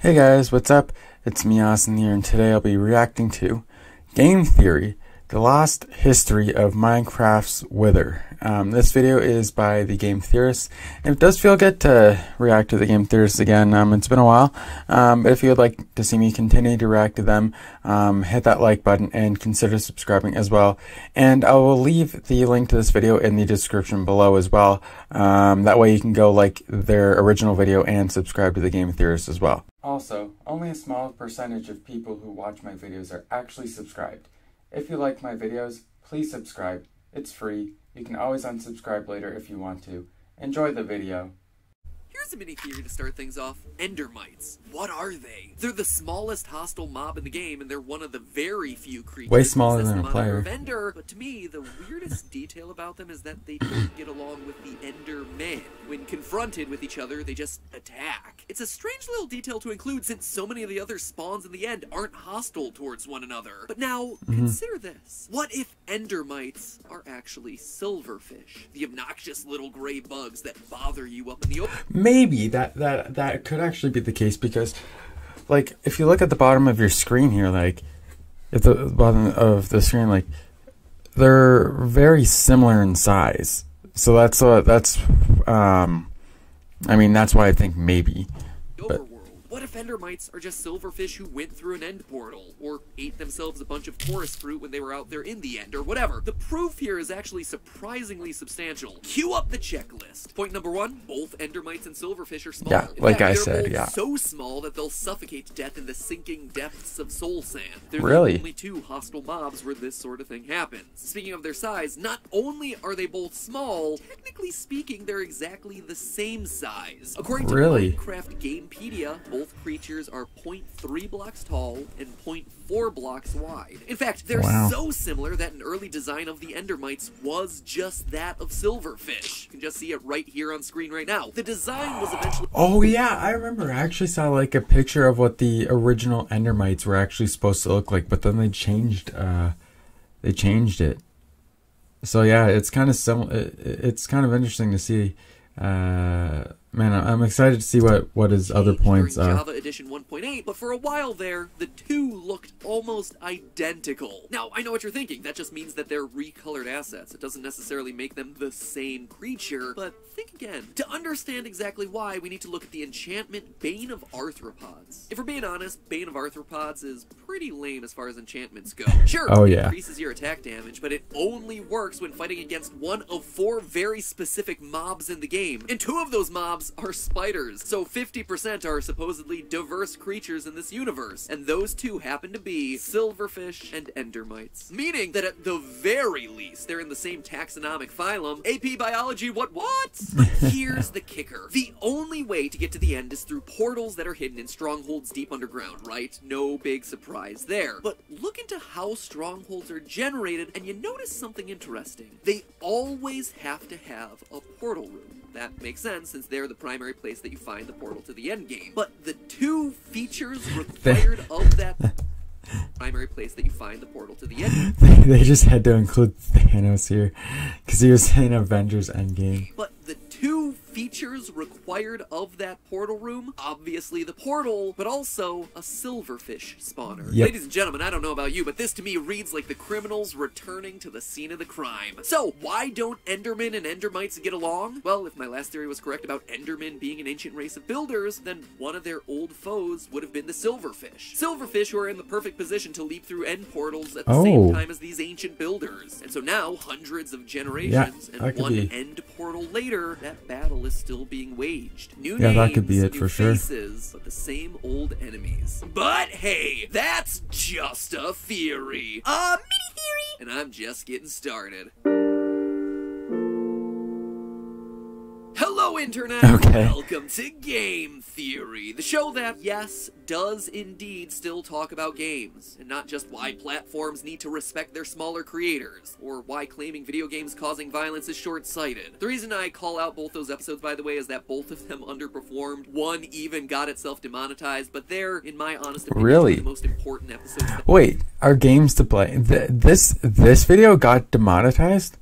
Hey guys, what's up? It's me, Austin here, and today I'll be reacting to Game Theory, the lost history of Minecraft's Wither. This video is by the Game Theorist, and it does feel good to react to the Game Theorists again. It's been a while, but if you would like to see me continue to react to them, hit that like button and consider subscribing as well. And I will leave the link to this video in the description below as well. That way you can go like their original video and subscribe to the Game Theorist as well. Also, only a small percentage of people who watch my videos are actually subscribed. If you like my videos, please subscribe. It's free. You can always unsubscribe later if you want to. Enjoy the video. Here's a mini theory to start things off. Endermites. What are they? They're the smallest hostile mob in the game, and they're one of the very few creatures way smaller than a player. Ender. But to me, the weirdest detail about them is that they don't get along with the Endermen. When confronted with each other, they just attack. It's a strange little detail to include since so many of the other spawns in the end aren't hostile towards one another. But now, consider this. What if Endermites are actually silverfish? The obnoxious little gray bugs that bother you up in the open. Maybe that could actually be the case, because like if you look at the bottom of your screen here, like at the bottom of the screen, like they're very similar in size. So I mean, that's why I think maybe. But what if Endermites are just silverfish who went through an end portal, or ate themselves a bunch of forest fruit when they were out there in the end, or whatever? The proof here is actually surprisingly substantial. Cue up the checklist. Point number 1, both Endermites and silverfish are small. Yeah, like I said, yeah. So small that they'll suffocate to death in the sinking depths of soul sand. They're really the only two hostile mobs where this sort of thing happens. Speaking of their size, not only are they both small, technically speaking, they're exactly the same size. According to Minecraft Gamepedia, both creatures are 0.3 blocks tall and 0.4 blocks wide. In fact, they're so similar that an early design of the Endermites was just that of silverfish. You can just see it right here on screen right now. The design was eventually... Oh yeah, I remember. I actually saw like a picture of what the original Endermites were actually supposed to look like, but then they changed it. So yeah, it's kind of it's kind of interesting to see. Man, I'm excited to see what his other points are. Java Edition 1.8, but for a while there, the two looked almost identical. Now, I know what you're thinking. That just means that they're recolored assets. It doesn't necessarily make them the same creature, but think again. To understand exactly why, we need to look at the enchantment Bane of Arthropods. If we're being honest, Bane of Arthropods is pretty lame as far as enchantments go. Sure, it increases your attack damage, but it only works when fighting against one of 4 very specific mobs in the game, and 2 of those mobs are spiders, so 50% are supposedly diverse creatures in this universe, and those 2 happen to be silverfish and endermites. Meaning that at the very least, they're in the same taxonomic phylum. AP Biology, what? But here's the kicker. The only way to get to the end is through portals that are hidden in strongholds deep underground, right? No big surprise there. But look into how strongholds are generated, and you notice something interesting. They always have to have a portal room. That makes sense, since they're the primary place that you find the portal to the end game. But the 2 features required of that primary place that you find the portal to the end game. They just had to include Thanos here, because he was in Avengers Endgame. But the 2 features required of that portal room, obviously the portal, but also a silverfish spawner. Ladies and gentlemen, I don't know about you, but this to me reads like the criminals returning to the scene of the crime. So, why don't Endermen and Endermites get along? Well, if my last theory was correct about Endermen being an ancient race of builders, then one of their old foes would have been the silverfish. Silverfish who are in the perfect position to leap through end portals at the same time as these ancient builders. And so now, hundreds of generations and one end portal later, that battle is still being waged. New names, that could be it for sure. Faces, but the same old enemies. But hey, that's just a theory. A mini theory! And I'm just getting started. Hello, Internet! Welcome to Game Theory, the show that, yes, does indeed still talk about games, and not just why platforms need to respect their smaller creators, or why claiming video games causing violence is short-sighted. The reason I call out both those episodes, by the way, is that both of them underperformed. One even got itself demonetized, but they're, in my honest opinion, the most important episodes. Wait, are games to play? This video got demonetized?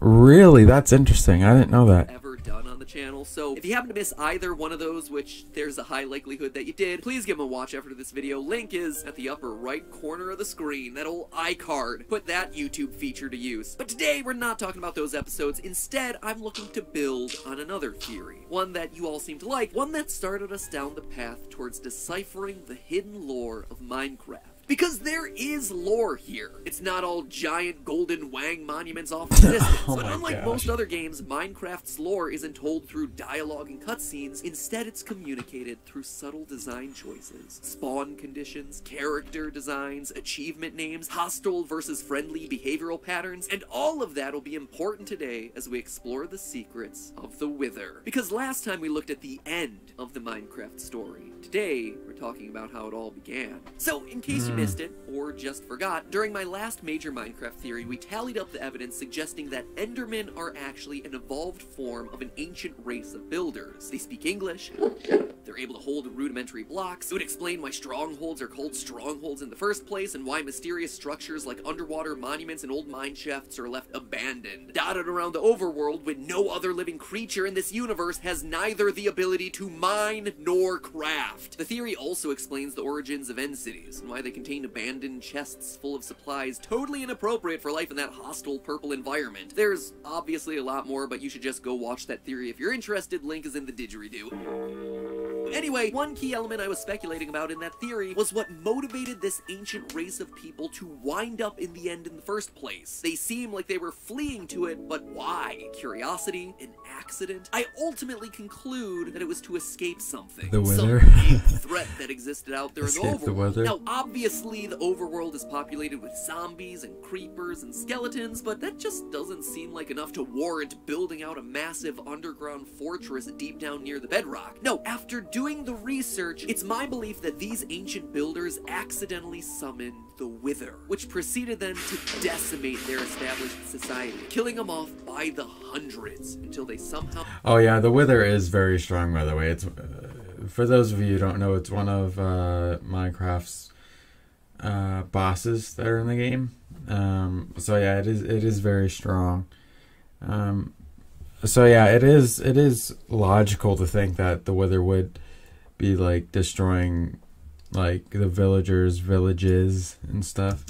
Really? That's interesting. I didn't know that. Ever done on the channel. channel, so if you happen to miss either one of those, which there's a high likelihood that you did, please give them a watch after this video. Link is at the upper right corner of the screen, that old iCard. Put that YouTube feature to use. But today, we're not talking about those episodes. Instead, I'm looking to build on another theory. One that you all seem to like, one that started us down the path towards deciphering the hidden lore of Minecraft. Because there is lore here. It's not all giant golden Wang monuments off in the distance. But unlike most other games, Minecraft's lore isn't told through dialogue and cutscenes. Instead, it's communicated through subtle design choices. Spawn conditions, character designs, achievement names, hostile versus friendly behavioral patterns, and all of that will be important today as we explore the secrets of the Wither. Because last time we looked at the end of the Minecraft story. Today, we're talking about how it all began. So, in case you missed it, or just forgot, during my last major Minecraft theory, we tallied up the evidence suggesting that Endermen are actually an evolved form of an ancient race of builders. They speak English, they're able to hold rudimentary blocks, it would explain why strongholds are called strongholds in the first place, and why mysterious structures like underwater monuments and old mine shafts are left abandoned, dotted around the overworld when no other living creature in this universe has neither the ability to mine nor craft. The theory also explains the origins of end cities, and why they contain abandoned chests full of supplies totally inappropriate for life in that hostile purple environment. There's obviously a lot more, but you should just go watch that theory if you're interested. Link is in the didgeridoo. Anyway, one key element I was speculating about in that theory was what motivated this ancient race of people to wind up in the end in the first place. They seem like they were fleeing to it, but why? Curiosity? An accident? I ultimately conclude that it was to escape something. The Wither? Some big threat that existed out there in the overworld. Now, obviously, the overworld is populated with zombies and creepers and skeletons, but that just doesn't seem like enough to warrant building out a massive underground fortress deep down near the bedrock. No, after doing the research, it's my belief that these ancient builders accidentally summoned the Wither, which proceeded then to decimate their established society, killing them off by the hundreds until they somehow... Oh yeah, the Wither is very strong, by the way. It's for those of you who don't know, it's one of Minecraft's bosses that are in the game. So yeah, it is very strong. So yeah, it is logical to think that the Wither would be like destroying like the villagers' villages and stuff.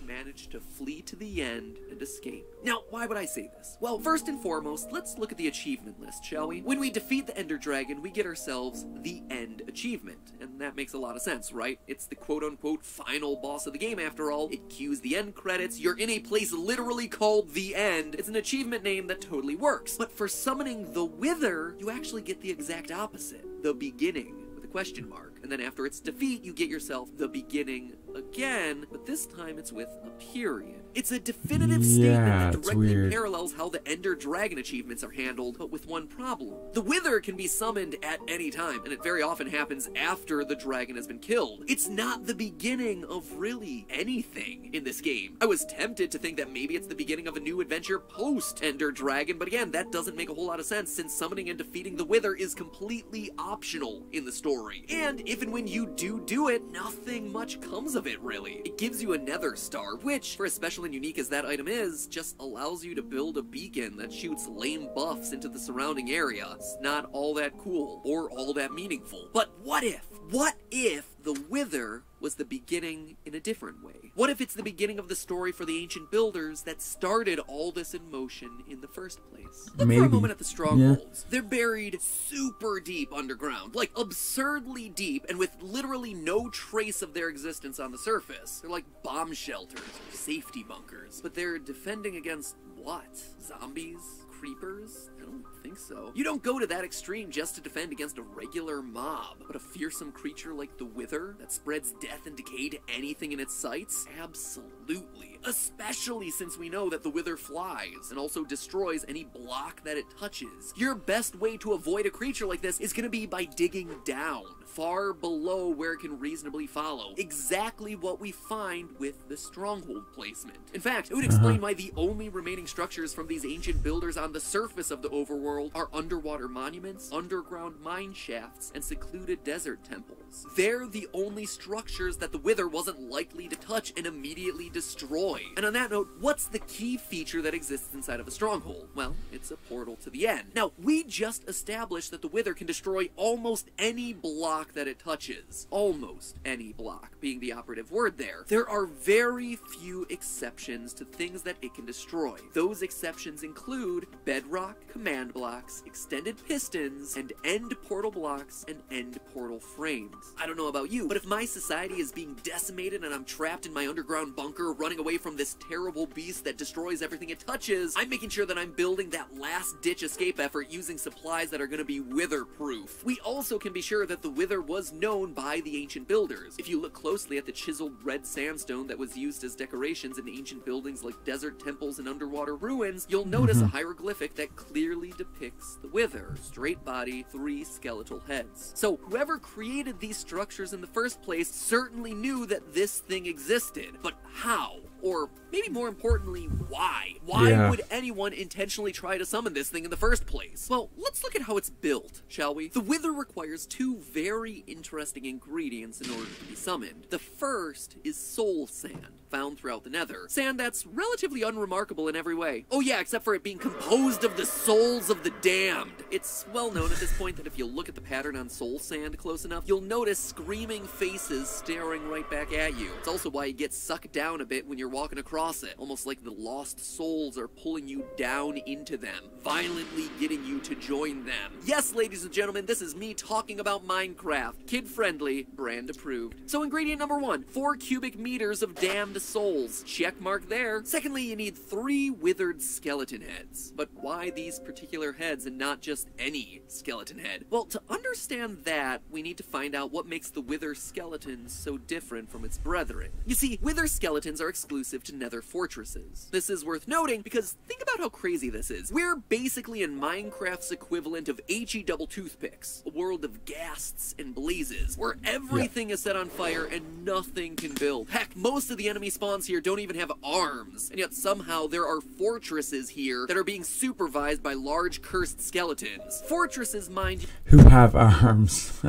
Managed to flee to the end and escape. Now, why would I say this? Well, first and foremost, let's look at the achievement list, shall we? When we defeat the Ender Dragon, we get ourselves the End achievement. And that makes a lot of sense, right? It's the quote-unquote final boss of the game, after all. It cues the end credits. You're in a place literally called the End. It's an achievement name that totally works. But for summoning the Wither, you actually get the exact opposite. The Beginning, with a question mark. And then after its defeat, you get yourself the Beginning again, but this time it's with a period. It's a definitive statement that directly parallels how the Ender Dragon achievements are handled, but with one problem. The Wither can be summoned at any time, and it very often happens after the dragon has been killed. It's not the beginning of really anything in this game. I was tempted to think that maybe it's the beginning of a new adventure post-Ender Dragon, but again, that doesn't make a whole lot of sense since summoning and defeating the Wither is completely optional in the story. And if and when you do it, nothing much comes of it, really. It gives you a Nether Star, which, for as special and unique as that item is, just allows you to build a beacon that shoots lame buffs into the surrounding area. It's not all that cool, or all that meaningful. But what if the Wither was the beginning in a different way? What if it's the beginning of the story for the ancient builders that started all this in motion in the first place? Look for a moment at the Strongholds. Yeah. They're buried super deep underground, like absurdly deep, and with literally no trace of their existence on the surface. They're like bomb shelters or safety bunkers. But they're defending against what? Zombies? Creepers? I don't think so. You don't go to that extreme just to defend against a regular mob, but a fearsome creature like the Wither that spreads death and decay to anything in its sights? Absolutely. Especially since we know that the Wither flies and also destroys any block that it touches. Your best way to avoid a creature like this is going to be by digging down, far below where it can reasonably follow. Exactly what we find with the Stronghold placement. In fact, it would explain why the only remaining structures from these ancient builders on the surface of the overworld are underwater monuments, underground mine shafts, and secluded desert temples. They're the only structures structures that the Wither wasn't likely to touch and immediately destroy. And on that note, what's the key feature that exists inside of a stronghold? Well, it's a portal to the end. Now, we just established that the Wither can destroy almost any block that it touches. Almost any block being the operative word there. There are very few exceptions to things that it can destroy. Those exceptions include bedrock, command blocks, extended pistons, and end portal blocks and end portal frames. I don't know about you, but if my society is being decimated and I'm trapped in my underground bunker running away from this terrible beast that destroys everything it touches, I'm making sure that I'm building that last-ditch escape effort using supplies that are going to be Wither-proof. We also can be sure that the Wither was known by the ancient builders. If you look closely at the chiseled red sandstone that was used as decorations in ancient buildings like desert temples and underwater ruins, you'll notice a hieroglyphic that clearly depicts the Wither. Straight body, 3 skeletal heads. So whoever created these structures in the first place certainly knew that this thing existed. But how? Or maybe more importantly, why? Why would anyone intentionally try to summon this thing in the first place? Well, let's look at how it's built, shall we? The Wither requires 2 very interesting ingredients in order to be summoned. The first is soul sand, found throughout the Nether. Sand that's relatively unremarkable in every way. Oh yeah, except for it being composed of the souls of the damned. It's well known at this point that if you look at the pattern on soul sand close enough, you'll notice screaming faces staring right back at you. It's also why you get sucked down a bit when you're walking across it, almost like the lost souls are pulling you down into them, violently getting you to join them. Yes, ladies and gentlemen, this is me talking about Minecraft. Kid-friendly, brand approved. So ingredient number 1, 4 cubic meters of damned souls. Check mark there. Secondly, you need 3 withered skeleton heads. But why these particular heads and not just any skeleton head? Well, to understand that, we need to find out what makes the wither skeleton so different from its brethren. You see, wither skeletons are exclusive to Nether fortresses. This is worth noting because think about how crazy this is. We're basically in Minecraft's equivalent of HE double toothpicks, a world of ghasts and blazes, where everything is set on fire and nothing can build. Heck, most of the enemy spawns here don't even have arms, and yet somehow there are fortresses here that are being supervised by large cursed skeletons. Fortresses, mind you, who have arms.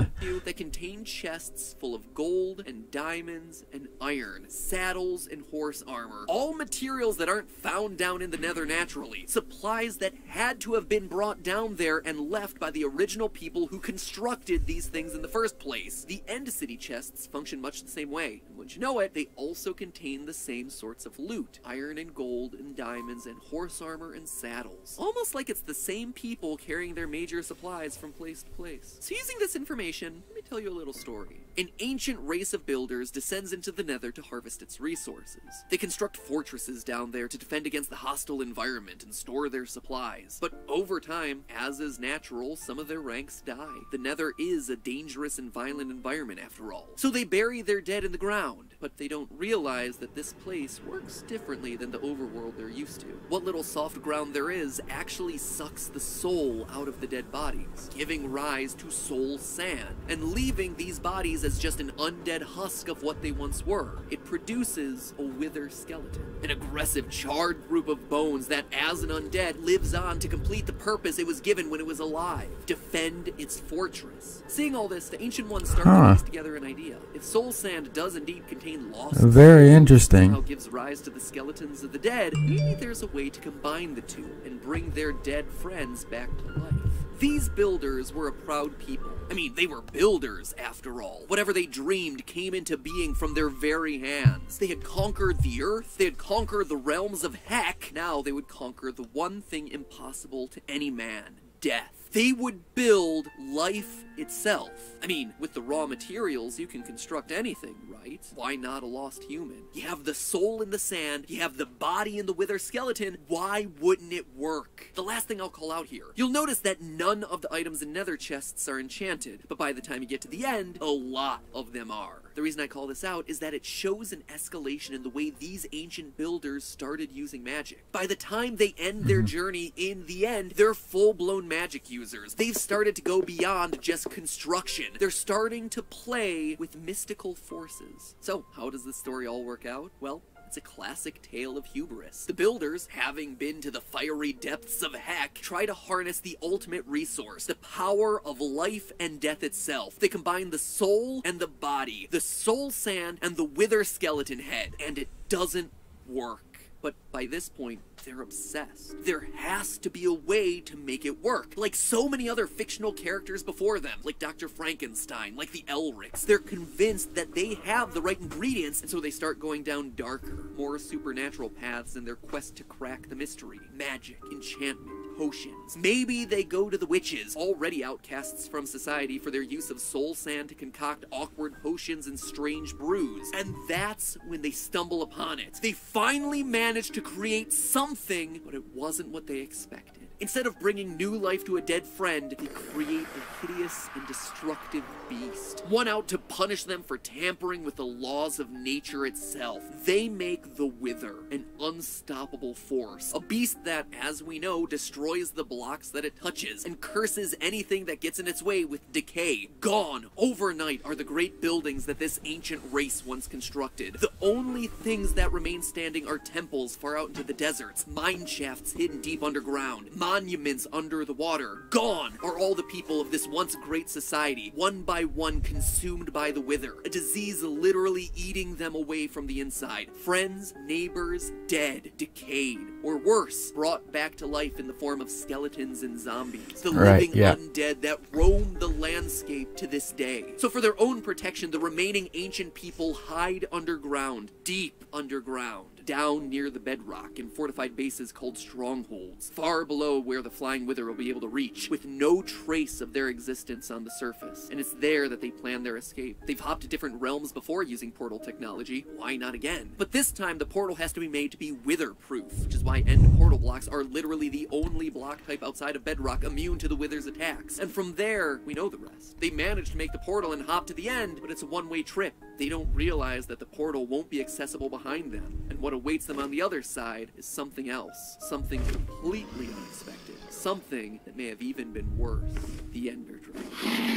that contain chests full of gold and diamonds and iron, saddles and horse armor, all materials that aren't found down in the Nether naturally, supplies that had to have been brought down there and left by the original people who constructed these things in the first place. The End City chests function much the same way, and wouldn't you know it, they also contain the same sorts of loot, iron and gold and diamonds and horse armor and saddles. Almost like it's the same people carrying their major supplies from place to place. So using this information, let me tell you a little story. An ancient race of builders descends into the Nether to harvest its resources. They construct fortresses down there to defend against the hostile environment and store their supplies. But over time, as is natural, some of their ranks die. The Nether is a dangerous and violent environment after all. So they bury their dead in the ground, but they don't realize that this place works differently than the overworld they're used to. What little soft ground there is actually sucks the soul out of the dead bodies, giving rise to soul sand, and leaving these bodies as just an undead husk of what they once were. It produces a wither skeleton, an aggressive, charred group of bones that, as an undead, lives on to complete the purpose it was given when it was alive: defend its fortress. Seeing all this, the Ancient Ones start to piece together an idea. If soul sand does indeed contain lost very interesting, how gives rise to the skeletons of the dead, maybe there's a way to combine the two and bring their dead friends back to life. These builders were a proud people. I mean, they were builders, after all. Whatever they dreamed came into being from their very hands. They had conquered the earth, they had conquered the realms of heck. Now they would conquer the one thing impossible to any man: death. They would build life itself. I mean, with the raw materials, you can construct anything, right? Why not a lost human? You have the soul in the sand, you have the body in the wither skeleton. Why wouldn't it work? The last thing I'll call out here. You'll notice that none of the items in Nether chests are enchanted, but by the time you get to the end, a lot of them are. The reason I call this out is that it shows an escalation in the way these ancient builders started using magic. By the time they end their journey in the end, they're full-blown magic users. They've started to go beyond just construction. They're starting to play with mystical forces. So, how does this story all work out? Well, It's a classic tale of hubris. The builders, having been to the fiery depths of heck, try to harness the ultimate resource, the power of life and death itself. They combine the soul and the body, the soul sand and the wither skeleton head, and it doesn't work. But by this point, they're obsessed. There has to be a way to make it work. Like so many other fictional characters before them, like Dr. Frankenstein, like the Elrics. They're convinced that they have the right ingredients, and so they start going down darker, more supernatural paths in their quest to crack the mystery. Magic, enchantment, potions. Maybe they go to the witches, already outcasts from society for their use of soul sand to concoct awkward potions and strange brews. And that's when they stumble upon it. They finally manage to create something, but it wasn't what they expected. Instead of bringing new life to a dead friend, they create a hideous and destructive beast. One out to punish them for tampering with the laws of nature itself. They make the Wither, an unstoppable force. A beast that, as we know, destroys the blocks that it touches and curses anything that gets in its way with decay. Gone, overnight, are the great buildings that this ancient race once constructed. The only things that remain standing are temples far out into the deserts, mine shafts hidden deep underground, monuments under the water. Gone are all the people of this once great society, one by one consumed by the Wither, a disease literally eating them away from the inside. Friends, neighbors, dead, decayed, or worse, brought back to life in the form of skeletons and zombies. The living undead that roam the landscape to this day. So for their own protection, the remaining ancient people hide underground, deep underground, down near the bedrock in fortified bases called Strongholds, far below where the flying Wither will be able to reach, with no trace of their existence on the surface. And it's there that they plan their escape. They've hopped to different realms before using portal technology. Why not again? But this time the portal has to be made to be Wither-proof, which is why end portal blocks are literally the only block type outside of bedrock immune to the Wither's attacks. And from there, we know the rest. They managed to make the portal and hop to the end, but it's a one-way trip. They don't realize that the portal won't be accessible behind them, and what awaits them on the other side is something else, something completely unexpected, something that may have even been worse, the Ender Dragon.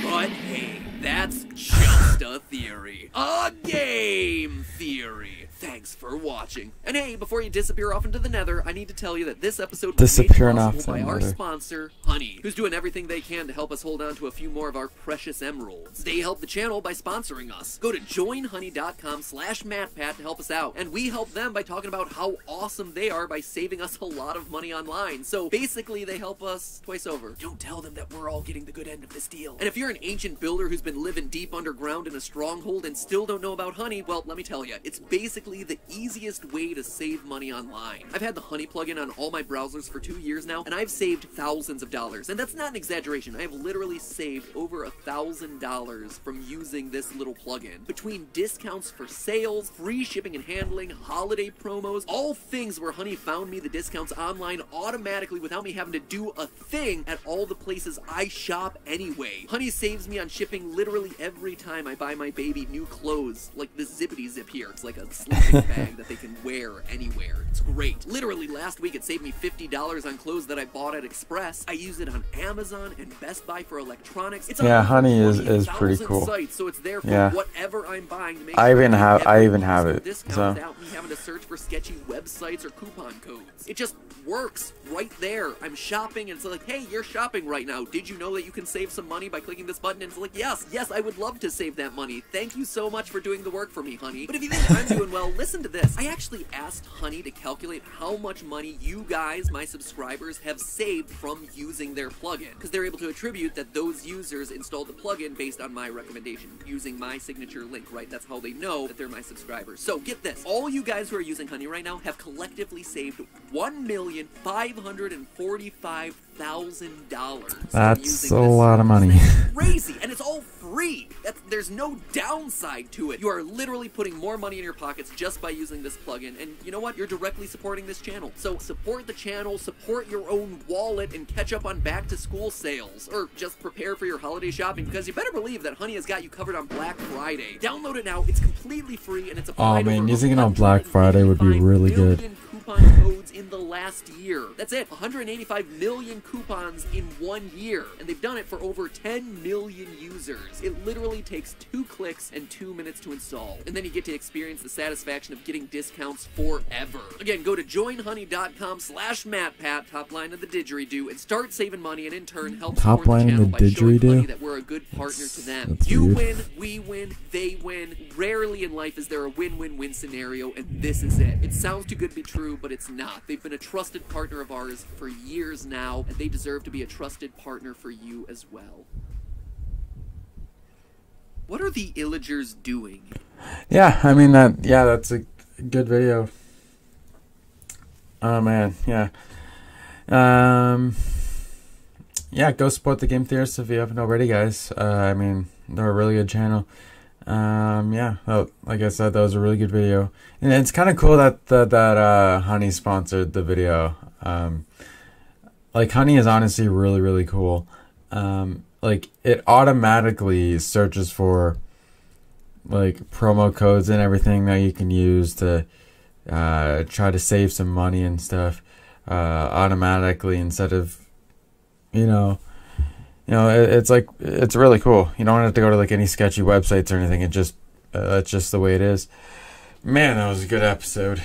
But hey, that's just a theory. A game theory. Thanks for watching. And hey, before you disappear off into the nether, I need to tell you that this episode was made possible by our sponsor, Honey, who's doing everything they can to help us hold on to a few more of our precious emeralds. They help the channel by sponsoring us. Go to joinhoney.com/MattPat to help us out. And we help them by talking about how awesome they are by saving us a lot of money online. So basically, they help us twice over. Don't tell them that we're all getting the good end of this deal. And if you're an ancient builder who's been living deep underground in a stronghold and still don't know about Honey, well, let me tell you, it's basically the easiest way to save money online. I've had the Honey plugin on all my browsers for 2 years now, and I've saved thousands of dollars. And that's not an exaggeration. I have literally saved over $1,000 from using this little plugin. Between discounts for sales, free shipping and handling, holiday promos, all things where Honey found me the discounts online automatically without me having to do a thing at all the places I shop anyway. Honey saves me on shipping literally every time I buy my baby new clothes, like this zippity zip here. It's like a sleeping bag that they can wear anywhere. It's great. Literally last week it saved me $50 on clothes that I bought at Express. I use it on Amazon and Best Buy for electronics. It's Honey is pretty cool. Sites, so it's there for whatever I'm buying to make I even have it. So without me having to search for sketchy websites or coupon codes. It just works right there. I'm shopping and it's like, hey, you're shopping right now. Did you know that you can save some money by clicking this button? And it's like, yes, I would love to save that money. Thank you so much for doing the work for me, Honey. But if you think I'm doing well, listen to this. I actually asked Honey to calculate how much money you guys, my subscribers, have saved from using their plugin, because they're able to attribute that those users installed the plugin based on my recommendation, using my signature link, right? That's how they know that they're my subscribers. So get this. All you guys who are using Honey right now have collectively saved $1,545,000. That's a lot of money. Crazy, and it's all free. There's no downside to it. You are literally putting more money in your pockets just by using this plugin, and you know what? You're directly supporting this channel. So support the channel, support your own wallet, and catch up on back-to-school sales, or just prepare for your holiday shopping, because you better believe that Honey has got you covered on Black Friday. Download it now. It's completely free, and it's applied using it on Black Friday would be really good. Coupon codes in the last last year. That's it, 185 million coupons in 1 year, and they've done it for over 10 million users. It literally takes 2 clicks and 2 minutes to install, and then you get to experience the satisfaction of getting discounts forever. Again, go to joinhoney.com/MattPat, top line of the didgeridoo, and start saving money, and in turn help support the channel by showing Honey that we're a good partner to them. You win, we win, they win. Rarely in life is there a win-win-win scenario, and this is it. It sounds too good to be true, but it's not. They've been a trusted partner of ours for years now, and they deserve to be a trusted partner for you as well. What are the Illagers doing? Yeah, I mean that's a good video. Oh man, yeah. Yeah, go support the Game Theorists if you haven't already, guys. I mean, they're a really good channel. Yeah, like I said, that was a really good video, and it's kind of cool that Honey sponsored the video. Like, Honey is honestly really cool. Like, it automatically searches for like promo codes and everything that you can use to try to save some money and stuff automatically, instead of it's like, it's really cool. You don't have to go to like any sketchy websites or anything. It just that's just the way it is. Man, that was a good episode.